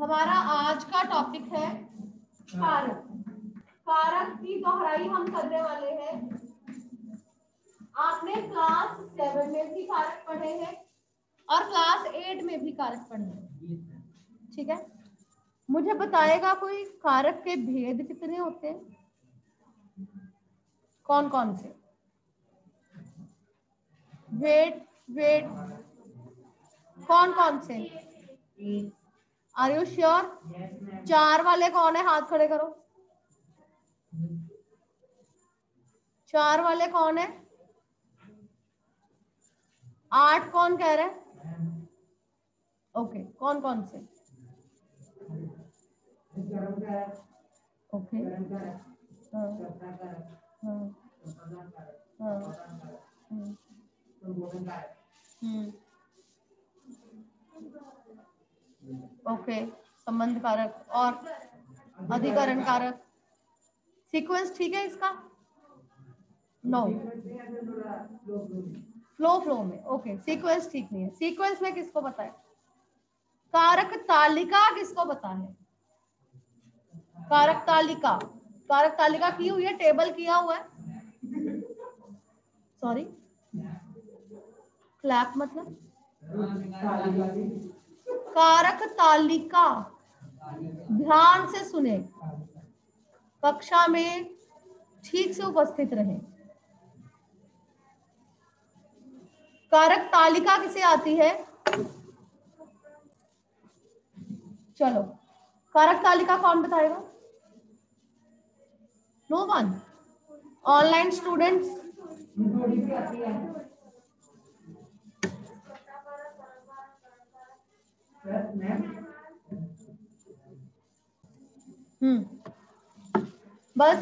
हमारा आज का टॉपिक है कारक। कारक की दोहराई हम करने वाले हैं। आपने क्लास 7 में भी कारक पढ़े हैं और क्लास 8 में भी कारक पढ़े हैं, ठीक है। मुझे बताएगा कोई कारक के भेद कितने होते हैं, कौन कौन से? वेट वेट कौन कौन से? Are you sure? 4 वाले कौन है? हाथ खड़े करो। 4 वाले कौन है? 8 कौन कह रहा है? ओके, कौन कौन से? ओके, हाँ हाँ हाँ, ओके, संबंध कारक और अधिकरण कारक। सीक्वेंस ठीक है इसका? नो, फ्लो में। ओके, सीक्वेंस ठीक नहीं है। सीक्वेंस में किसको पता है? कारक तालिका किसको पता है? कारक तालिका, कारक तालिका की हुई है, टेबल किया हुआ है। सॉरी, क्लैप मतलब कारक तालिका। ध्यान से सुने, कक्षा में ठीक से उपस्थित रहे। कारक तालिका किसे आती है? चलो, कारक तालिका कौन बताएगा? No one? Online students? बस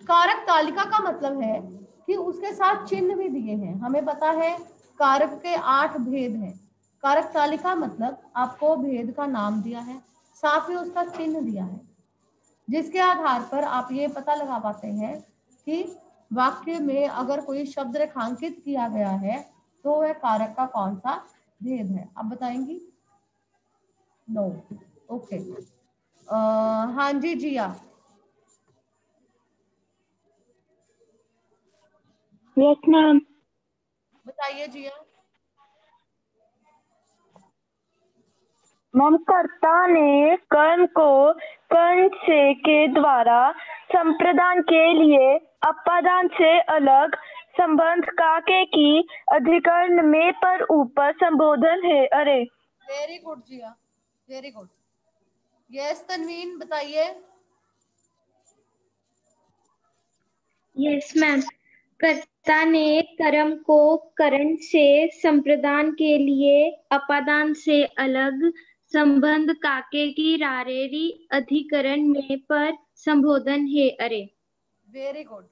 कारक तालिका का मतलब है कि उसके साथ चिन्ह भी दिए हैं। हमें पता है कारक के 8 भेद हैं। कारक तालिका मतलब आपको भेद का नाम दिया है, साथ में उसका चिन्ह दिया है, जिसके आधार पर आप ये पता लगा पाते हैं कि वाक्य में अगर कोई शब्द रेखांकित किया गया है तो वह कारक का कौन सा भेद है। आप बताएंगी? No, okay. हाँ जी जिया, यस मैम। बताइए जिया। मैम, कर्ता ने कर्म को कर्ण से के द्वारा संप्रदान के लिए अपादान से अलग संबंध काके की अधिकरण में पर ऊपर संबोधन है। अरे वेरी गुड जिया, वेरी गुड। यस तनवीन, बताइए। Yes ma'am. कर्ता ने कर्म को करण से संप्रदान के लिए अपादान से अलग संबंध काके की रारेरी अधिकरण में पर संबोधन है। अरे वेरी गुड।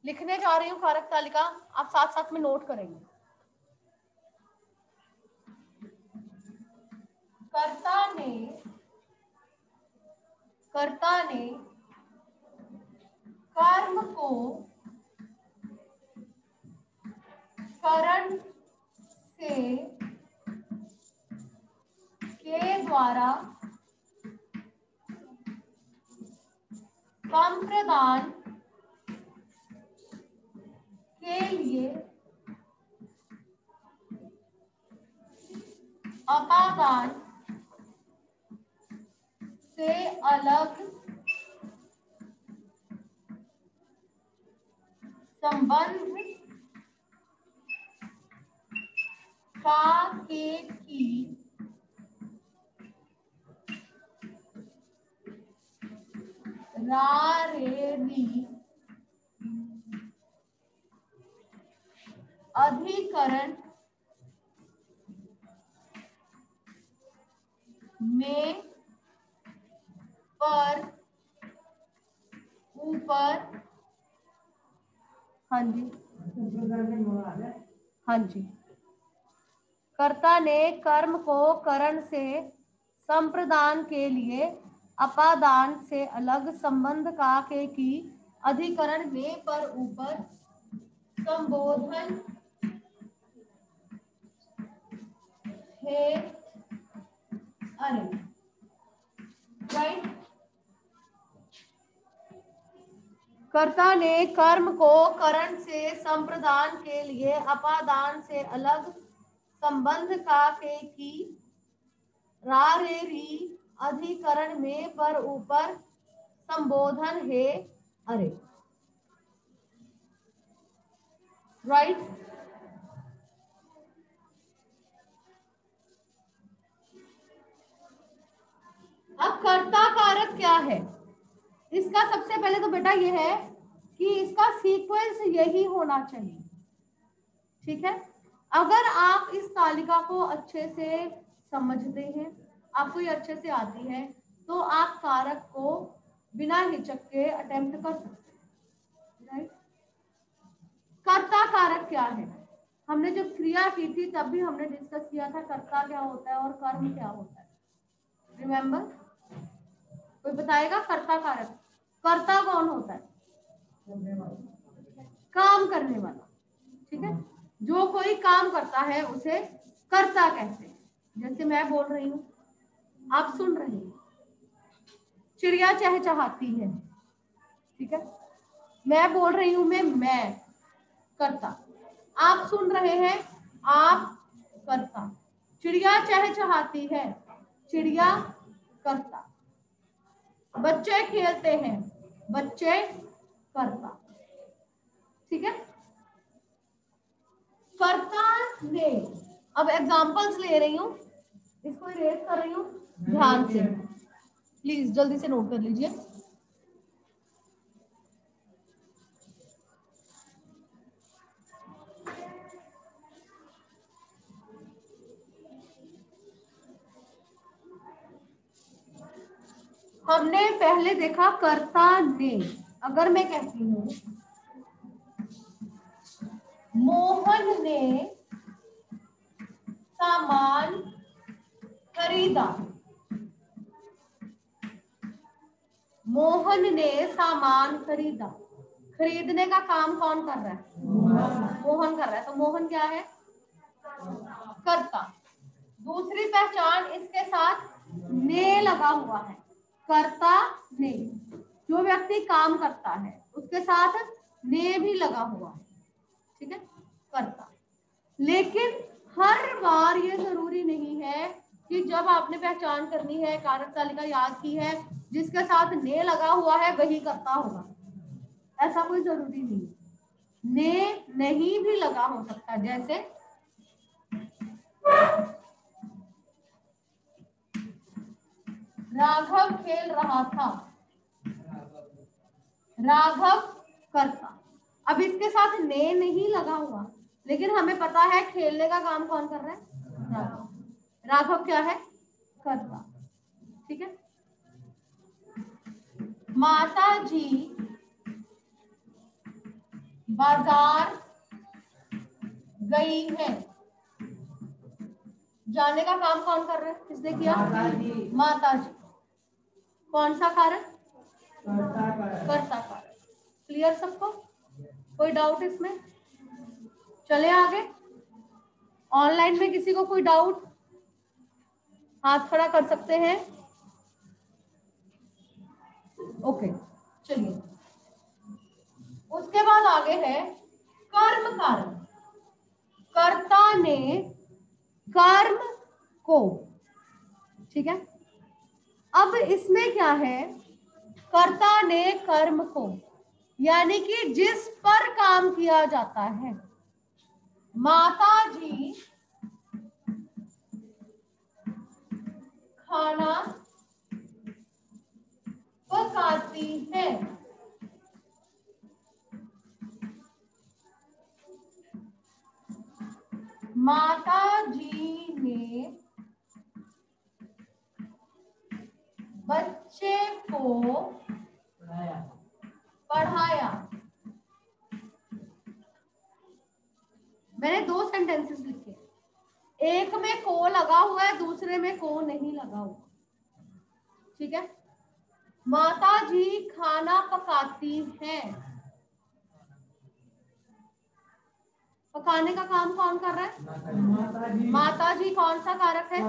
लिखने जा रही हूँ कारक तालिका, आप साथ साथ में नोट करेंगे। कर्ता ने कर्म को करण से के द्वारा संप्रदान के लिए अपादान से अलग संबंध काके की रारेरी अधिकरण में पर ऊपर, हाँ जी हाँ जी, कर्ता ने कर्म को करण से संप्रदान के लिए अपादान से अलग संबंध काके की अधिकरण में पर ऊपर संबोधन थे अरे, राइट। कर्ता ने कर्म को करण से संप्रदान के लिए अपादान से अलग संबंध का के की रा रे री अधिकरण में पर ऊपर संबोधन है अरे, राइट। अब कर्ता कारक क्या है, इसका सबसे पहले तो बेटा ये है कि इसका सीक्वेंस यही होना चाहिए, ठीक है। अगर आप इस तालिका को अच्छे से समझते हैं, आपको ये अच्छे से आती है, तो आप कारक को बिना हिचक के अटेम्प्ट कर सकते हैं, राइट। कर्ता कारक क्या है, हमने जब क्रिया की थी तब भी हमने डिस्कस किया था कर्ता क्या होता है और कर्म क्या होता है, रिमेम्बर? कोई बताएगा कर्ता कारक? कर्ता कौन होता है? काम करने वाला, ठीक है। जो कोई काम करता है उसे कर्ता कहते हैं। जैसे मैं बोल रही हूँ, आप सुन रहे हैं, चिड़िया चहचहाती है, ठीक है। मैं बोल रही हूँ, मैं कर्ता, आप सुन रहे हैं, आप कर्ता। चिड़िया चहचहाती है, चिड़िया कर्ता। बच्चे खेलते हैं, बच्चे कर्ता, ठीक है। कर्ता ने, अब एग्जांपल्स ले रही हूं, इसको इरेज कर रही हूं, ध्यान से प्लीज जल्दी से नोट कर लीजिए। हमने पहले देखा कर्ता ने, अगर मैं कहती हूं मोहन ने सामान खरीदा, मोहन ने सामान खरीदा, खरीदने का काम कौन कर रहा है? मोहन कर रहा है, तो मोहन क्या है? कर्ता। दूसरी पहचान इसके साथ ने लगा हुआ है, कर्ता ने। जो व्यक्ति काम करता है उसके साथ ने भी लगा हुआ है, ठीक है, कर्ता। लेकिन हर बार ये जरूरी नहीं है कि जब आपने पहचान करनी है, कारक तालिका याद की है, जिसके साथ ने लगा हुआ है वही कर्ता होगा, ऐसा कोई जरूरी नहीं। ने नहीं भी लगा हो सकता, जैसे राघव खेल रहा था, राघव कर्ता। अब इसके साथ ने नहीं लगा हुआ, लेकिन हमें पता है खेलने का काम कौन कर रहा है? राघव। राघव क्या है? कर्ता, ठीक है। माता जी बाजार गई है, जाने का काम कौन कर रहा है? किसने किया? माता जी। कौन सा कारक? कर्ता कारक। क्लियर सबको? कोई डाउट इसमें? चले आगे। ऑनलाइन में किसी को कोई डाउट? हाथ खड़ा कर सकते हैं। ओके, चलिए। उसके बाद आगे है कर्म कारक। कर्ता ने कर्म को, ठीक है। अब इसमें क्या है? कर्ता ने कर्म को, यानी कि जिस पर काम किया जाता है। माता जी खाना पकाती है, माता जी ने बच्चे को पढ़ाया। मैंने दो सेंटेंसेस लिखे, एक में को लगा हुआ है, दूसरे में को नहीं लगा हुआ, ठीक है। माता जी खाना पकाती हैं, पकाने का काम कौन कर रहा है? माता जी कौन सा कारक है?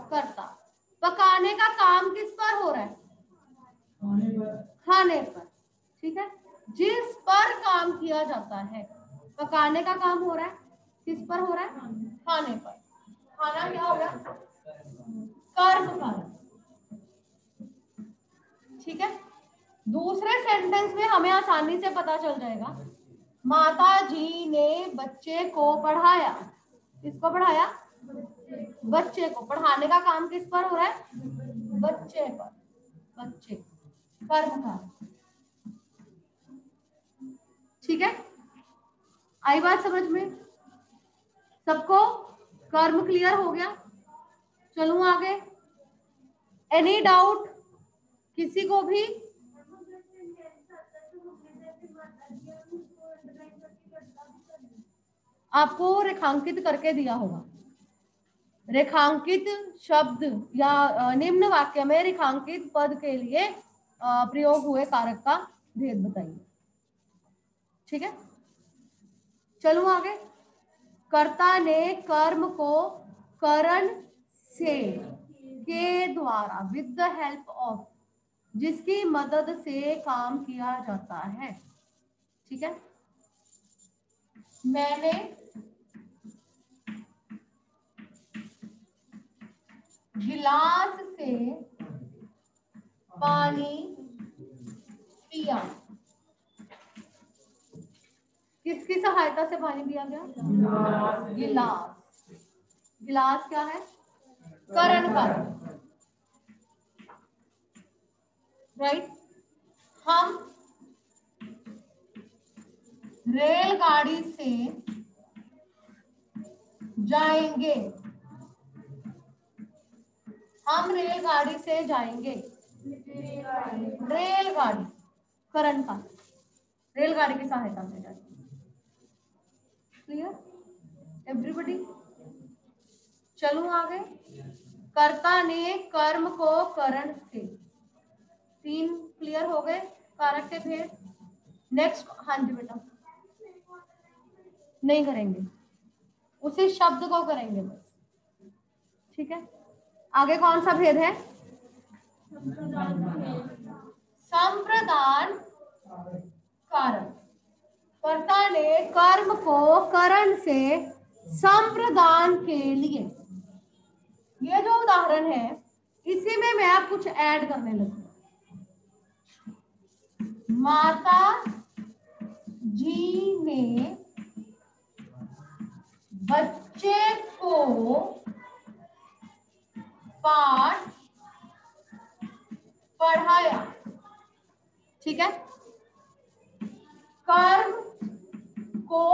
कर्ता। पकाने का काम किस पर हो रहा है? खाने पर। ठीक है, जिस पर काम किया जाता है, पकाने का काम हो रहा है, किस पर हो रहा है? खाने पर। खाना क्या हो गया? कर्म कारक। ठीक है, दूसरे सेंटेंस में हमें आसानी से पता चल जाएगा। माता जी ने बच्चे को पढ़ाया। किसको पढ़ाया? बच्चे को। पढ़ाने का काम किस पर हो रहा है? बच्चे पर। बच्चे, कर्म का। ठीक है, आई बात समझ में सबको? कर्म क्लियर हो गया? चलूं आगे? एनी डाउट किसी को भी? आपको रेखांकित करके दिया होगा। रेखांकित शब्द या निम्न वाक्य में रेखांकित पद के लिए प्रयोग हुए कारक का भेद बताइए। ठीक है, चलूं आगे। कर्ता ने कर्म को करण से के द्वारा विद द हेल्प ऑफ, जिसकी मदद से काम किया जाता है। ठीक है, मैंने गिलास से पानी पिया। किसकी सहायता से पानी पिया गया? गिलास। गिलास क्या है? करण कारक। राइट। हम रेलगाड़ी से जाएंगे। हम रेलगाड़ी से जाएंगे। रेलगाड़ी, करण का, रेलगाड़ी की सहायता से जाएंगे। Clear everybody? चलूं आगे। कर्ता ने कर्म को करण से, 3 क्लियर हो गए कारक के भेद। नेक्स्ट, हाँ जी बेटा, नहीं करेंगे, उसी शब्द को करेंगे बस। ठीक है, आगे कौन सा भेद है? संप्रदान कारक। कर्ता ने कर्म को करण से संप्रदान के लिए, ये जो उदाहरण है इसी में मैं आप कुछ ऐड करने लगी। माता जी ने बच्चे को पाठ पढ़ाया। ठीक है, कर्म को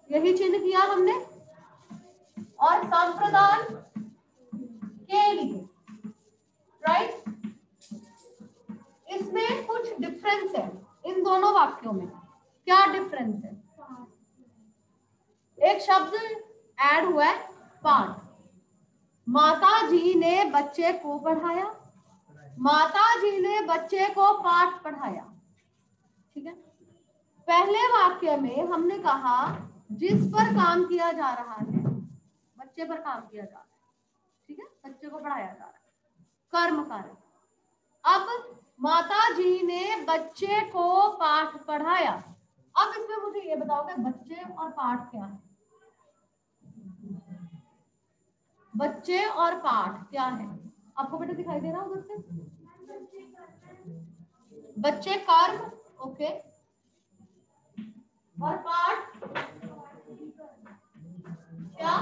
यही चिन्ह किया हमने, और संप्रदान के लिए। राइट, इसमें कुछ डिफरेंस है इन दोनों वाक्यों में। क्या डिफरेंस है? एक शब्द ऐड हुआ है, पाठ। माता जी ने बच्चे को पढ़ाया। माता जी ने बच्चे को पाठ पढ़ाया। ठीक है, पहले वाक्य में हमने कहा जिस पर काम किया जा रहा है, बच्चे पर काम किया जा रहा है। ठीक है, बच्चे को पढ़ाया जा रहा है, कर्म कारक। अब माता जी ने बच्चे को पाठ पढ़ाया। अब इसमें मुझे ये बताओ कि बच्चे और पाठ क्या है? बच्चे और पाठ क्या है? आपको बेटा दिखाई दे रहा उधर से? बच्चे कर्म, ओके, और पाठ क्या?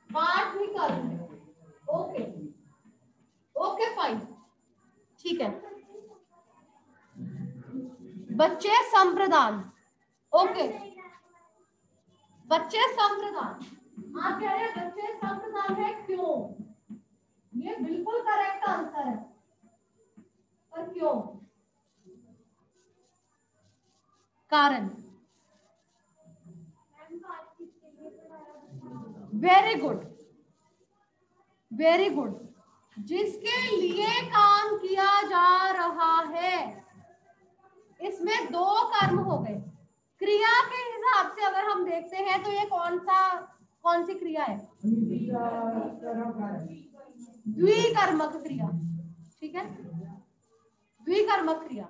पाठ भी कर्म है। ओके ओके फाइन, ठीक है। बच्चे संप्रदान, ओके, बच्चे संप्रदान। आप कह रहे हैं बच्चे संप्रदान है, क्यों? ये बिल्कुल करेक्ट आंसर है, पर क्यों? कारण। Very good, very good. जिसके लिए काम किया जा रहा है, इसमें 2 कर्म हो गए। क्रिया के हिसाब से अगर हम देखते हैं तो ये कौन सी क्रिया है? द्विकर्मक क्रिया। ठीक है, द्विकर्मक क्रिया।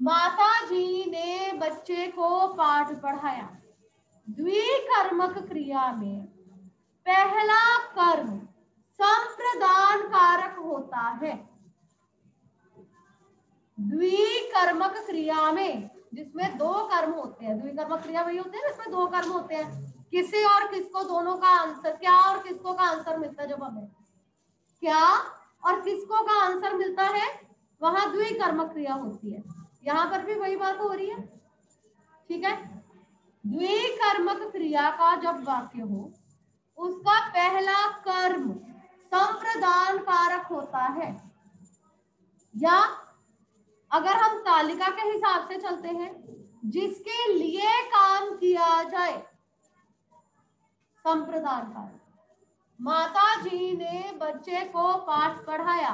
माता जी ने बच्चे को पाठ पढ़ाया। द्विकर्मक क्रिया में पहला कर्म संप्रदान कारक होता है। द्विकर्मक क्रिया में जिसमें दो कर्म होते हैं, द्विकर्मक क्रिया वही होते हैं जिसमें दो कर्म होते हैं। किसी और किसको, दोनों का आंसर क्या और किसको का आंसर मिलता है? जब हमें क्या और किसको का आंसर मिलता है, वहां द्विकर्मक क्रिया होती है। यहाँ पर भी वही बात हो रही है। ठीक है, द्विकर्मक क्रिया का जब वाक्य हो उसका पहला कर्म संप्रदान कारक होता है, या अगर हम तालिका के हिसाब से चलते हैं, जिसके लिए काम किया जाए संप्रदान कारक। माता जी ने बच्चे को पाठ पढ़ाया।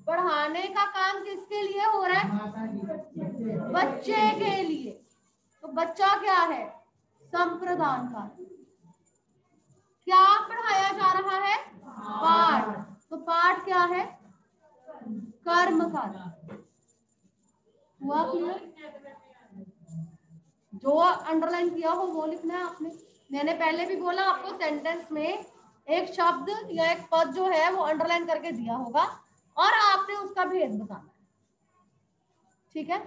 पढ़ाने का काम किसके लिए हो रहा है? बच्चे के लिए। तो बच्चा क्या है? संप्रदान कारक। क्या पढ़ाया जा रहा है? पाठ। तो पाठ क्या है? कर्म कारक। हुआ क्लियर? जो अंडरलाइन किया हो वो लिखना है आपने। मैंने पहले भी बोला आपको सेंटेंस में एक शब्द या एक पद जो है वो अंडरलाइन करके दिया होगा और आपने उसका भेद बताना है। ठीक है,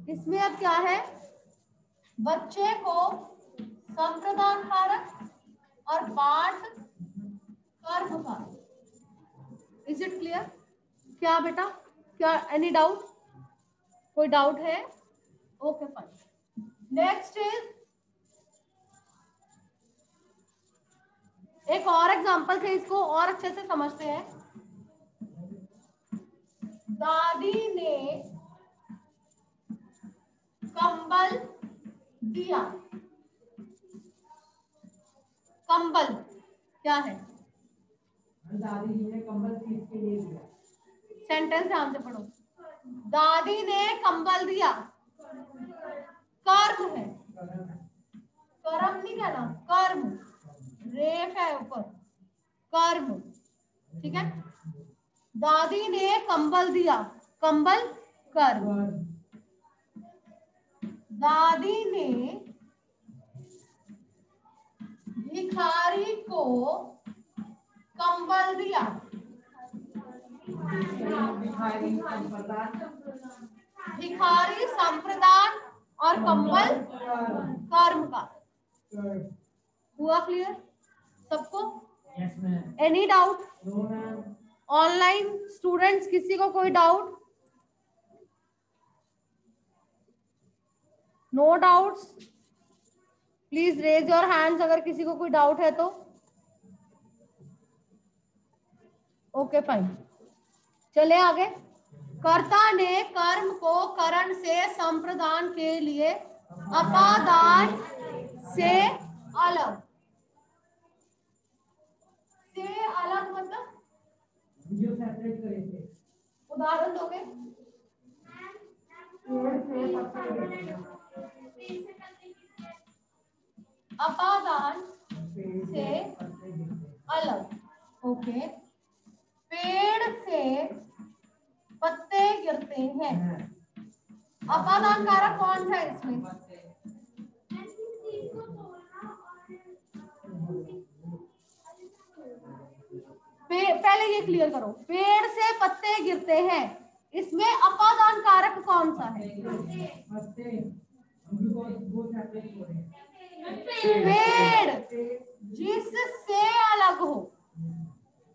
इसमें अब क्या है? बच्चे को संप्रदान कारक और पाठ कर्म कारक। Is it clear? क्या बेटा, क्या एनी डाउट? कोई डाउट है? Okay fine. नेक्स्ट इज एक और एग्जांपल से इसको और अच्छे से समझते हैं। दादी ने कंबल दिया। कंबल क्या है? दादी ने कंबल किसके लिए दिया? सेंटेंस ध्यान से पढ़ो। दादी ने कंबल दिया, कर्म है। कर्म नहीं कहना, कर्म। रेफ है ऊपर, कर्म। ठीक है, दादी ने कंबल दिया, कंबल कर्म। दादी ने भिखारी को कंबल दिया। भिखारी संप्रदान और कंबल कर्म का। हुआ क्लियर सबको? Any doubt? ऑनलाइन स्टूडेंट्स किसी को कोई doubt? No doubts? Please raise your hands अगर किसी को कोई डाउट है तो। ओके फाइन, चले आगे। कर्ता ने कर्म को करण से संप्रदान के लिए अपादान से अलग। से अलग मतलब उदाहरण दोगे? अपादान से अलग। ओके, पेड़ से पत्ते गिरते हैं। अपादान कारक कौन सा है इसमें? पहले ये क्लियर करो, पेड़ से पत्ते गिरते हैं, इसमें अपादान कारक कौन सा है? पेड़ जिससे अलग हो।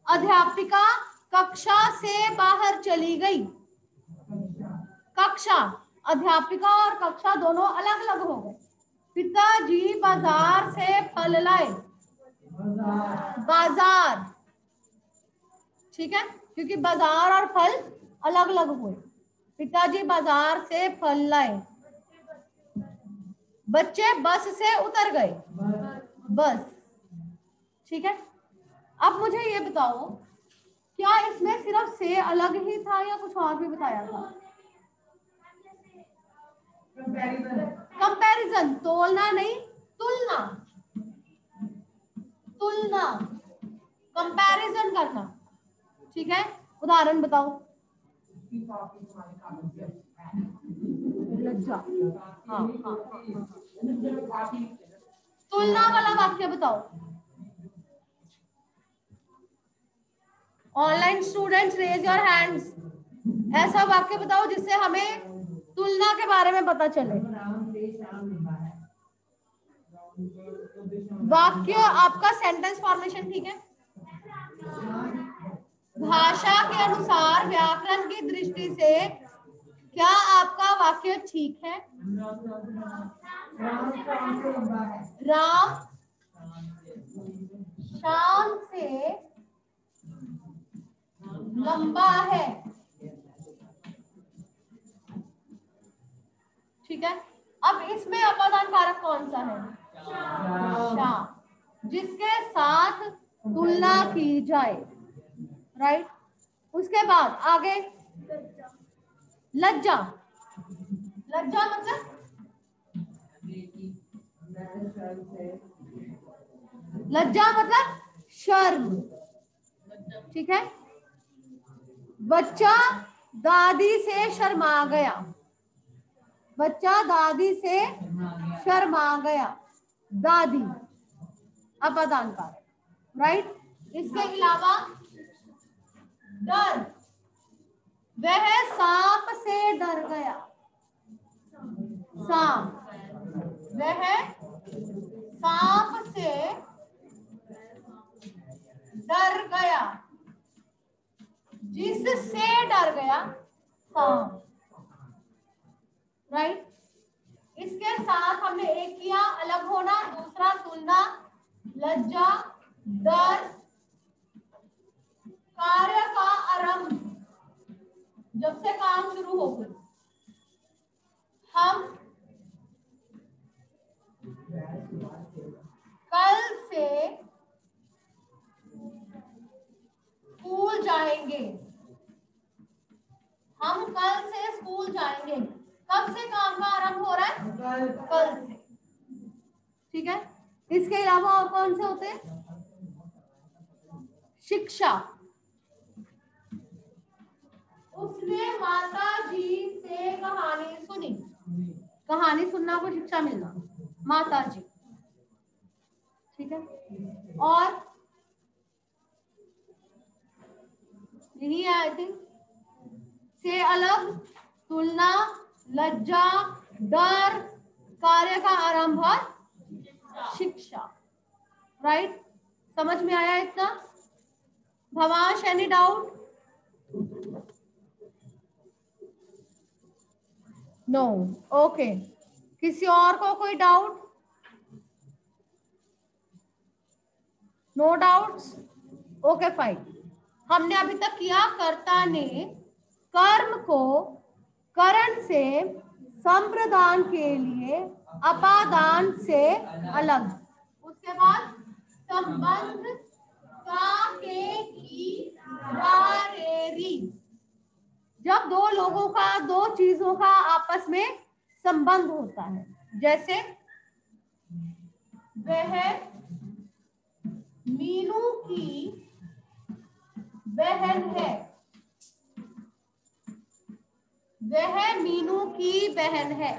अध्यापिका कक्षा से बाहर चली गई। कक्षा, अध्यापिका और कक्षा दोनों अलग अलग हो गए। पिताजी बाजार से फल लाए। बाजार, ठीक है, क्योंकि बाजार और फल अलग अलग हुए। पिताजी बाजार से फल लाए। बच्चे बस से उतर गए। बस, ठीक है। अब मुझे ये बताओ, क्या इसमें सिर्फ से अलग ही था या कुछ और भी बताया था? कंपैरिजन कंपैरिजन, तोलना नहीं, तुलना, तुलना, कंपैरिजन करना। ठीक है, उदाहरण बताओ। लज्जा, हाँ हाँ, तुलना वाला वाक्य बताओ। Online students raise your hands. ऐसा वाक्य बताओ जिससे हमें तुलना के बारे में पता चले। वाक्य आपका सेंटेंस फॉर्मेशन ठीक है। भाषा के अनुसार व्याकरण की दृष्टि से क्या आपका वाक्य ठीक है? राम शाम से लंबा है। ठीक है, अब इसमें अपादान कारक कौन सा है? शाम, जिसके साथ तुलना की जाए। राइट, उसके बाद आगे लज्जा। लज्जा मतलब शर्म। ठीक है, बच्चा दादी से शर्मा गया। बच्चा दादी से शर्मा गया। दादी अपादान कारक। राइट, इसके अलावा डर, वह सांप से डर गया। सांप, वह सांप से डर गया। जिससे डर गया, सांप। राइट, इसके साथ हमने एक किया अलग होना, दूसरा तुलना, लज्जा, डर, कार्य का आरंभ, जब से काम शुरू हो गया। हम कल से स्कूल जाएंगे। हम कल से स्कूल जाएंगे। कब से काम का आरंभ हो रहा है? कल से। ठीक है, इसके अलावा और कौन से होते हैं? शिक्षा, उसने माता जी से कहानी सुनी। कहानी सुनना को शिक्षा मिलना, माता जी। ठीक है, और यही है आई थिंक। से अलग, तुलना, लज्जा, डर, कार्य का आरंभ और शिक्षा। राइट, समझ में आया इतना? भवाश, एनी डाउट? No, okay. किसी और को कोई doubt? No doubts, okay fine. हमने अभी तक किया कर्ता ने कर्म को करण से संप्रदान के लिए अपादान से अलग, उसके बाद संबंध का के की रारेरी। जब दो लोगों का, दो चीजों का आपस में संबंध होता है, जैसे वह मीनू की बहन है। वह मीनू की बहन है।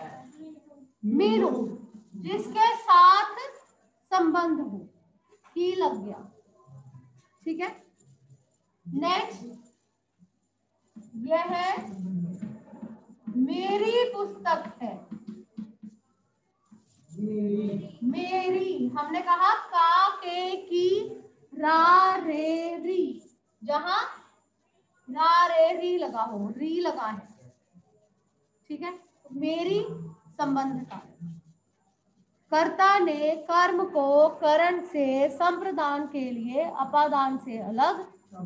मीनू जिसके साथ संबंध हो, की लग गया। ठीक है, नेक्स्ट, यह मेरी पुस्तक है। मेरी, हमने कहा का के की रा रे री, जहां रा रे री लगा हो, री लगा है। ठीक है, मेरी संबंध का। कर्ता ने कर्म को करण से संप्रदान के लिए अपादान से अलग,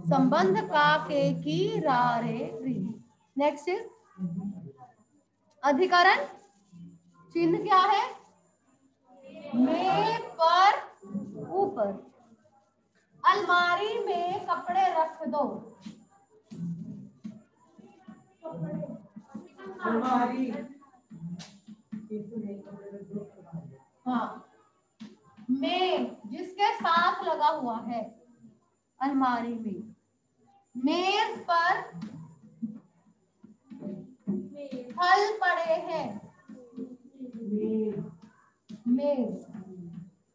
संबंध का के की रा रे री। नेक्स्ट इज अधिकरण। चिन्ह क्या है? में, पर, ऊपर। अलमारी में कपड़े रख दो। हाँ, में जिसके साथ लगा हुआ है अलमारी में, मेज पर फल पड़े हैं, मेज,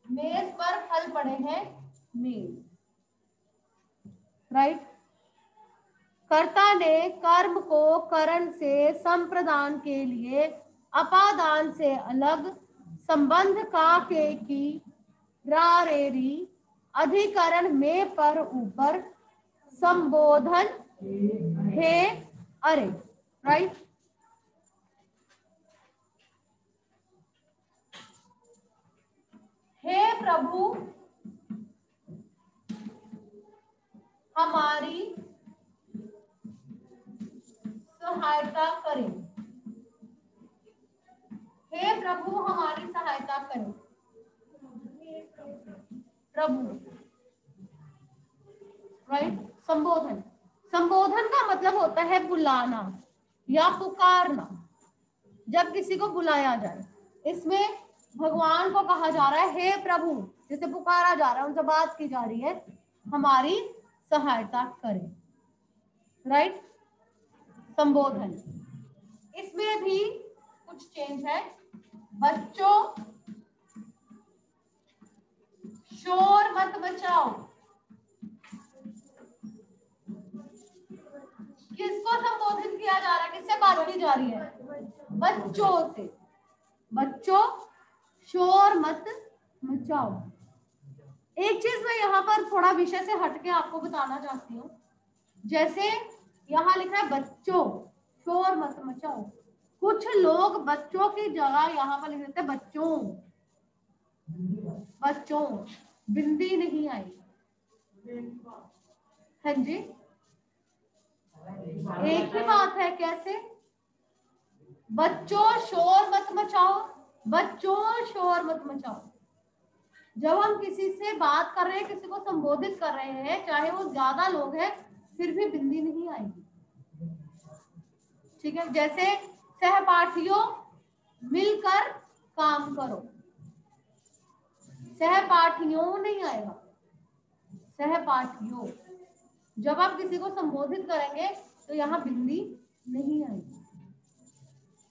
मेज पर फल पड़े हैं, मेज, राइट। कर्ता ने कर्म को करण से संप्रदान के लिए अपादान से अलग संबंध का के की रा रे री अधिकरण में पर ऊपर संबोधन हे अरे, राइट। हे प्रभु हमारी सहायता करें, हे प्रभु हमारी सहायता करें, प्रभु, राइट। संबोधन, संबोधन का मतलब होता है बुलाना या पुकारना, जब किसी को बुलाया जाए। इसमें भगवान को कहा जा रहा है हे प्रभु, जिसे पुकारा जा रहा है, उनसे बात की जा रही है, हमारी सहायता करें, राइट। संबोधन, इसमें भी कुछ चेंज है। बच्चों शोर मत मचाओ, किसको संबोधित किया जा रहा है, किससे बात की जा रही है, बच्चों से। बच्चों शोर मत मचाओ। एक चीज मैं यहाँ पर थोड़ा विषय से हटके आपको बताना चाहती हूँ। जैसे यहाँ लिखा है बच्चों शोर मत मचाओ, कुछ लोग बच्चों की जगह यहाँ पर लिख देते हैं बच्चों, बच्चों, बिंदी नहीं आई। हाँ जी, एक ही बात है। कैसे? बच्चों शोर मत मचाओ, बच्चों शोर मत मचाओ। जब हम किसी से बात कर रहे हैं, किसी को संबोधित कर रहे हैं, चाहे वो ज्यादा लोग हैं, फिर भी बिंदी नहीं आएगी, ठीक है। जैसे सहपाठियों मिलकर काम करो, सहपाठियों नहीं आएगा, सहपाठियों। जब आप किसी को संबोधित करेंगे तो यहाँ बिंदी नहीं आएगी।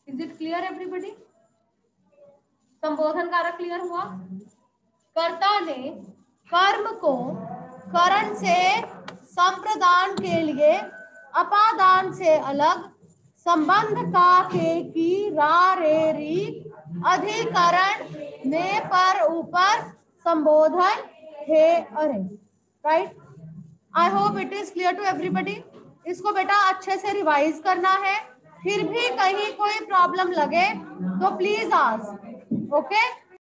Is it clear everybody? संबोधन कारक क्लियर हुआ। कर्ता ने कर्म को करण से संप्रदान के लिए अपादान से अलग संबंध का के की रा रे री अधिकरण में पर ऊपर संबोधन हे अरे, right. I hope it is clear to everybody. इसको बेटा अच्छे से रिवाइज करना है, फिर भी कहीं कोई प्रॉब्लम लगे तो प्लीज आस्क, ओके।